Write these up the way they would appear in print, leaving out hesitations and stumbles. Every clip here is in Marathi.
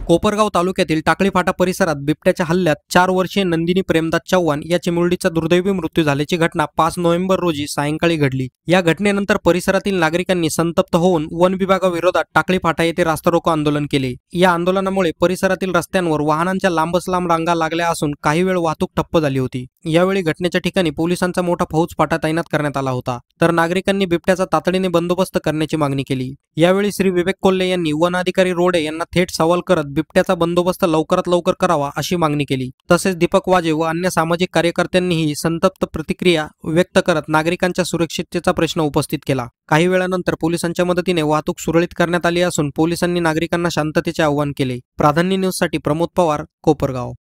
कोपरगाव तालुक्यातील टाकळी फाटा परिसरात बिबट्याच्या हल्ल्यात 4 वर्षीय नंदिनी प्रेमदास चव्हाण या चिमुरडीचा दुर्दैवी मृत्यू झाल्याची घटना 5 नोव्हेंबर रोजी सायंकाळी घडली। या घटनेनंतर परिसरातील नागरिकांनी संतप्त होऊन वन विभागाविरोधात टाकळी फाटा येथे रास्ता रोको आंदोलन केले। या आंदोलनामुळे परिसरातील रस्त्यांवर वाहनांच्या लांबच लांब रांगा लागल्या असून काही वेळ वाहतूक ठप्प झाली होती। यावेळी घटनेच्या ठिकाणी पोलिसांचा मोठा फौजफाटा तैनात करण्यात आला होता, तर नागरिकांनी बिबट्याचा तातडीने बंदोबस्त करण्याची मागणी केली। यावेळी श्री विवेक कोल्हे यांनी वन अधिकारी रोडे यांना थेट सवाल करत बिबट्याचा बंदोबस्त लवकरात लवकर करावा अशी मागणी केली। तसेच दीपक वाजे व अन्य सामाजिक कार्यकर्त्यांनीही संतप्त प्रतिक्रिया व्यक्त करत नागरिकांच्या सुरक्षिततेचा प्रश्न उपस्थित केला। काही वेळानंतर पोलिसांच्या मदतीने वाहतूक सुरळीत करण्यात आली असून पोलिसांनी नागरिकांना शांततेचे आवाहन केले। प्राधान्य न्यूज साठी Pramod Pawar, Kopargaon.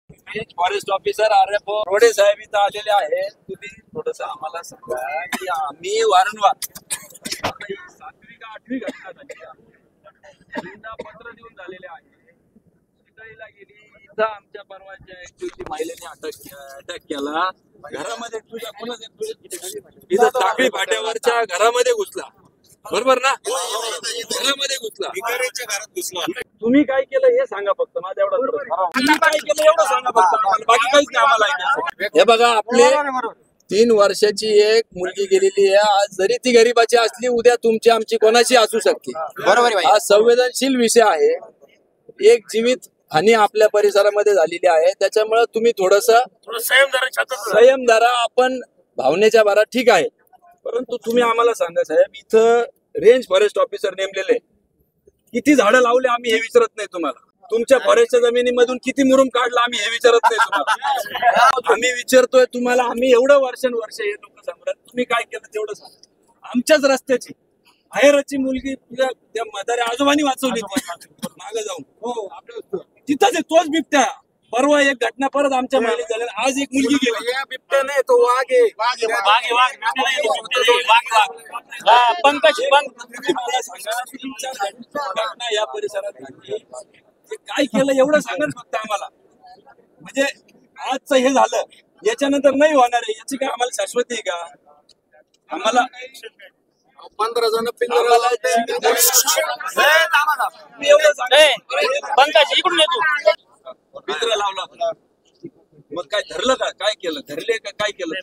Forest officer RFO Rode साहेब इथं आलेले आहे। तुम्ही थोडंसं आम्हाला सांगा की आम्ही वारंवार 7वी का 8वी घटना झाली पत्र देऊन झालेले आहे। शिकारीला गेली इथं आमच्या परवाच्या एक दिवशी महिलेने अटक केला। घरामध्ये तुझ्या इथं टाकळी फाट्यावरच्या घरामध्ये घुसला, बरोबर ना? घरामध्ये घुसला, घरात घुसला। तुम्ही काय केलं हे सांगा फक्त, माझा एवढा तुम्ही काय केलं एवढं सांगा फक्त, बाकी काहीच नाही आम्हाला। हे बघा, आपले 3 वर्षाची एक मुलगी गेलेली आहे। आज जरी ती गरीबाची असली, उद्या तुमची आमची कोणाची असू शकते, बरोबर? हा संवेदनशील विषय आहे। एक जीवित हानी आपल्या परिसरामध्ये झालेली आहे, त्याच्यामुळे तुम्ही थोडस संयम धरा। आपण भावनेच्या भरात ठीक आहे, परंतु तुम्ही आम्हाला सांगा साहेब, इथं रेंज फॉरेस्ट ऑफिसर नेमलेले, किती झाडं लावले आम्ही हे विचारत नाही तुम्हाला। तुमच्या फॉरेस्टच्या जमिनीमधून किती मुरुम काढला आम्ही हे विचारत नाही तुम्हाला। आम्ही विचारतोय तुम्हाला, आम्ही एवढं वर्षानुवर्ष हे लोक सांगतात, तुम्ही काय केलं तेवढं सांगा। आमच्याच रस्त्याची आहेरची मुलगी तुझ्या त्या म्हाताऱ्या आजोबांनी वाचवली मागे जाऊन, हो आपल्या तिथंच तोच बिबट्या। परवा एक घटना परत आमच्या महिलेत झाली, आज एक मुलगी गेली। बिबट्या नाही, तो वाघ आहे, पंकज घटना या परिसरात झाली। काय केलं एवढं सांगा फक्त आम्हाला, म्हणजे आजचं हे झालं याच्यानंतर नाही होणार आहे याची काय आम्हाला शाश्वती आहे का? आम्हाला 15 जण पिंजरा लावला, मग काय धरलं का? काय केलं? धरले का? काय केलं?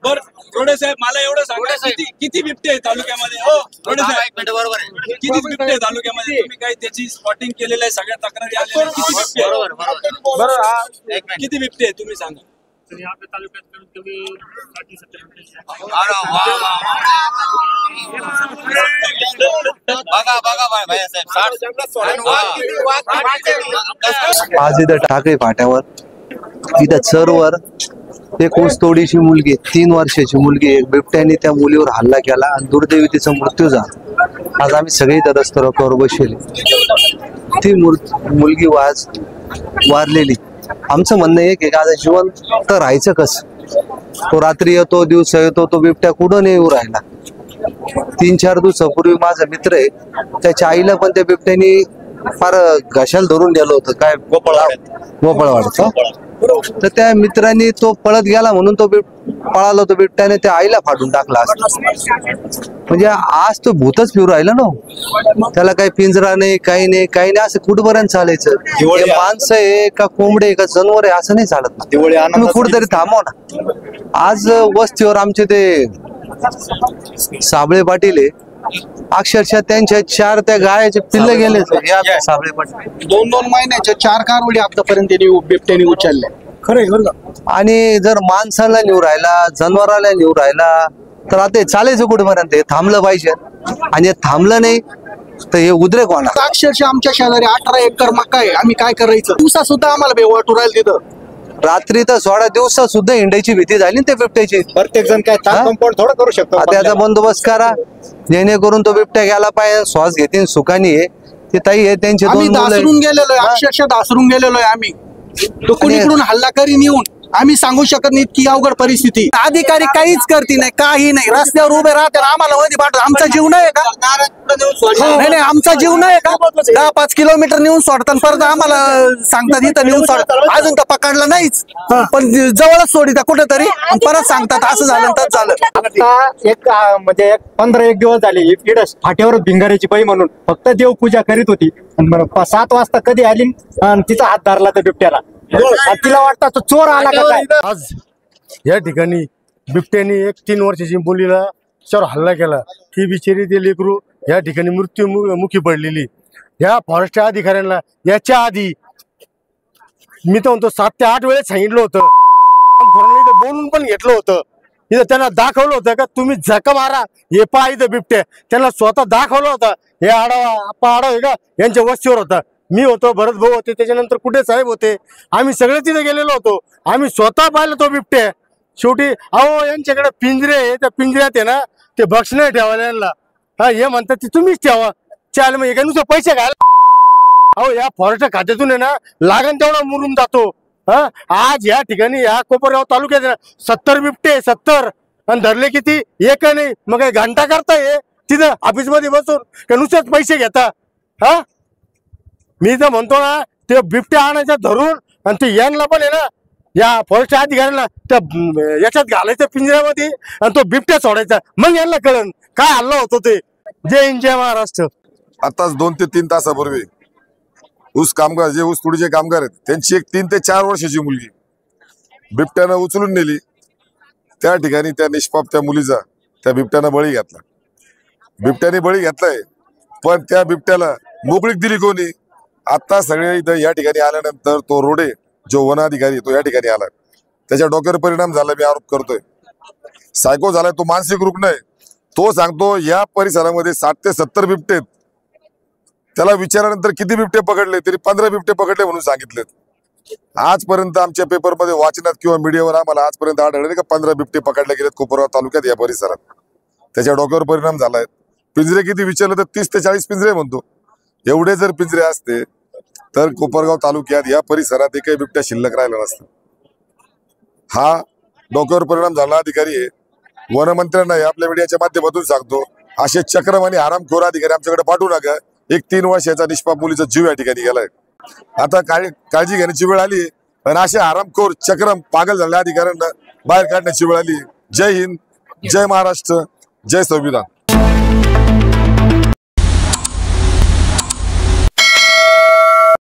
बरं रोडे साहेब, मला एवढं सांगा, किती बिबटे आहे तालुक्यामध्ये? हो रोडे साहेब, बरोबर आहे, किती बिबटे आहे तालुक्यामध्ये? तुम्ही काय त्याची स्पॉटिंग केलेलं आहे? सगळ्या तक्रारी आलेल्या आहेत, किती बिबटे? बरोबर, किती बिबटे आहे तुम्ही सांगा? आपल्या तालुक्यात आज इथं टाकळी फाट्यावर इथं चरवर एक ऊसतोडीची मुलगी, 3 वर्षाची मुलगी, बिबट्याने त्या मुलीवर हल्ला केला आणि दुर्दैवी तिचा मृत्यू झाला। आज आम्ही सगळे इथं रस्ता रोकोवर बसले, ती मुलगी वारलेली। आमचं म्हणणं आहे की आता जीवन तर राहायचं कसं? तो रात्री येतो, दिवसा येतो, तो बिबट्या कुठं नाही येऊ राहिला। 3-4 दिवसापूर्वी माझा मित्र आहे, त्याच्या आईला पण त्या बिबट्याने फार घशाला धरून गेलं होतं, काय गोपाळवाडचं। तर त्या मित्रांनी तो पळत गेला म्हणून तो पळाला, तो बिबट्याने त्या आईला फाडून टाकला असता। म्हणजे आज तो भूतच फिरू राहिला ना, त्याला काही पिंजरा नाही, काही नाही, काही नाही, असं कुठपर्यंत चालायचं? माणसं आहे का कोंबडे का जनवर आहे असं नाही चालत ना, तुम्ही कुठेतरी थांबवा ना। आज वस्तीवर आमचे ते साबळे पाटील आहे, अक्षरशः त्यांच्या 4 त्या गायाचे पिल्ल गेले। साबळे पाटील 2-2 महिन्याच्या 4 कारवडी आतापर्यंत बिबट्याने उचलल्या, खरंय बरं का? आणि जर माणसाला नेऊ राहिला, जनावराला नेऊ राहिला, तर आता चालायचं कुठेपर्यंत? हे थांबलं पाहिजे, आणि हे थांबलं नाही तर हे उद्रेक होणार। अक्षरशः आमच्या शेजारी 18 एकर मका आहे, आम्ही काय करायचं? दिवसा सुद्धा आम्हाला बेवाटू राहील तिथं, रात्री तर 16 दिवसात सुद्धा हिंडायची भीती झाली त्या बिबट्याची। प्रत्येक जण काय कंपाऊंड थोडं करू शकतो, त्याचा बंदोबस्त करा जेणेकरून तो बिबट्या गेला पाहिजे, श्वास घेतील सुखानी आहे। ते ताई आहे, त्यांचे 2 मुलं दासरून गेलेलो आहे, अक्षरशः दासरून गेलेलो आहे आम्ही। तो कोणीकडून हल्ला करीन येऊन, आम्ही सांगू शकत नाही इतकी अवघड परिस्थिती. अधिकारी काहीच करते नाही, काही नाही. रस्त्यावर उभे राहते आम्हाला मध्ये पाठवत. आमचा जीव नाही का? नाही नाही, आमचा जीव नाही का? 10-5 किलोमीटर नेऊन सोडतात, परत आम्हाला सांगतात इथं नेऊन सोडतात. अजून तर पकडलं नाहीच, पण जवळच सोडिता कुठेतरी, परत सांगतात असं झालं तर झालं. आता म्हणजे 15 दिवस झाले इकडे फाट्यावर भिंगाऱ्याची बाई म्हणून फक्त देवपूजा करीत होती. 7 वाजता कधी आली आणि तिचा हात धरला त्या बिबट्याला. तिला वाटतं तो चोर आला का काय. आज या ठिकाणी बिबट्याने एक 3 वर्षाची मुलीला त्याच्यावर हल्ला केला. ही बिचारी ते लेकरू या ठिकाणी मृत्युमुखी पडलेली. या फॉरेस्ट अधिकाऱ्यांना याच्या आधी मी तर म्हणतो 7 ते 8 वेळेस सांगितलं होतं, बोलून पण घेतलं होतं. इथं त्यांना दाखवलं होतं का तुम्ही झक मारा, हे पहा इथं बिबट्या. त्यांना स्वतः दाखवलं होतं. हे आडवा आहे का यांच्या वस्तीवर होता. मी होतो, भरत भाऊ होते, त्याच्यानंतर कुठे साहेब होते. आम्ही सगळे तिथे गेलेलो होतो. आम्ही स्वतः पाहिलं तो बिबट्या. शेवटी अहो यांच्याकडे पिंजरे आहे, त्या पिंजऱ्यात आहे ना ते भक्ष नाही ठेवायला यांना. हे म्हणतात ते तुम्हीच ठेवा. चाल मग एका नुसतं पैसे घाल. अहो या फॉरेस्ट खात्यातून आहे ना लागण तेवढा मुरून जातो. आज या ठिकाणी या कोपरगाव तालुक्यात 70 बिबटे 70 आणि धरले किती एक नाही. मग काही घंटा करताय तिथं ऑफिस मध्ये बसून का नुसतेच पैसे घेता. मी तर म्हणतो ना ते बिबट्या आणायचं धरून आणि ते यांना पण आहे ना या फॉरेस्ट अधिकाऱ्यांना त्या याच्यात घालायचं पिंजऱ्यामध्ये आणि तो बिबट्या सोडायचा. मग यांना कळन काय हल्ला होतो ते. जय हिंद जय महाराष्ट्र. आताच 2 ते 3 तासापूर्वी ऊस कामगार जे ऊस तोडीचे कामगार आहेत त्यांची एक 3 ते 4 वर्षाची मुलगी बिबट्यानं उचलून नेली. त्या ठिकाणी त्या निष्पाप त्या मुलीचा त्या बिबट्यानं बळी घेतला. बिबट्याने बळी घेतलाय, पण त्या बिबट्याला मोकळीक दिली कोणी? आता सगळे इथं या ठिकाणी आल्यानंतर तो रोडे जो वन अधिकारी तो या ठिकाणी आला, त्याच्या डोक्यावर परिणाम झाला. मी आरोप करतोय सायको झालाय, तो मानसिक रुग्ण आहे. तो सांगतो या परिसरामध्ये 60 ते 70 बिबटे आहेत. त्याला विचारल्यानंतर किती बिबटे पकडले, तरी 15 बिबटे पकडले म्हणून सांगितलेत. आजपर्यंत आमच्या पेपरमध्ये वाचनात किंवा मीडियावर आम्हाला आजपर्यंत आढळले का 15 बिबटे पकडले गेलेत कोपरगाव तालुक्यात या परिसरात. त्याच्या डोक्यावर परिणाम झालाय. पिंजरे किती विचारलं तर 30 ते 40 पिंजरे म्हणतो. एवढे जर पिंजरे असते तर कोपरगाव तालुक्यात या परिसरात एकही बिबट्या शिल्लक राहिला नसता. हा डोक्यावर परिणाम झाला अधिकारी आहे. वनमंत्र्यांना आपल्या मीडियाच्या माध्यमातून सांगतो, असे चक्रम आणि आरामखोर अधिकारी आमच्याकडे पाठवू नका. एक 3 वर्षाचा निष्पाप मुलीचा जीव या ठिकाणी गेलाय. आता काळजी घेण्याची वेळ आली आणि असे आरामखोर चक्रम पागल झालेल्या अधिकाऱ्यांना बाहेर काढण्याची वेळ आली. जय हिंद, जय महाराष्ट्र, जय संविधान.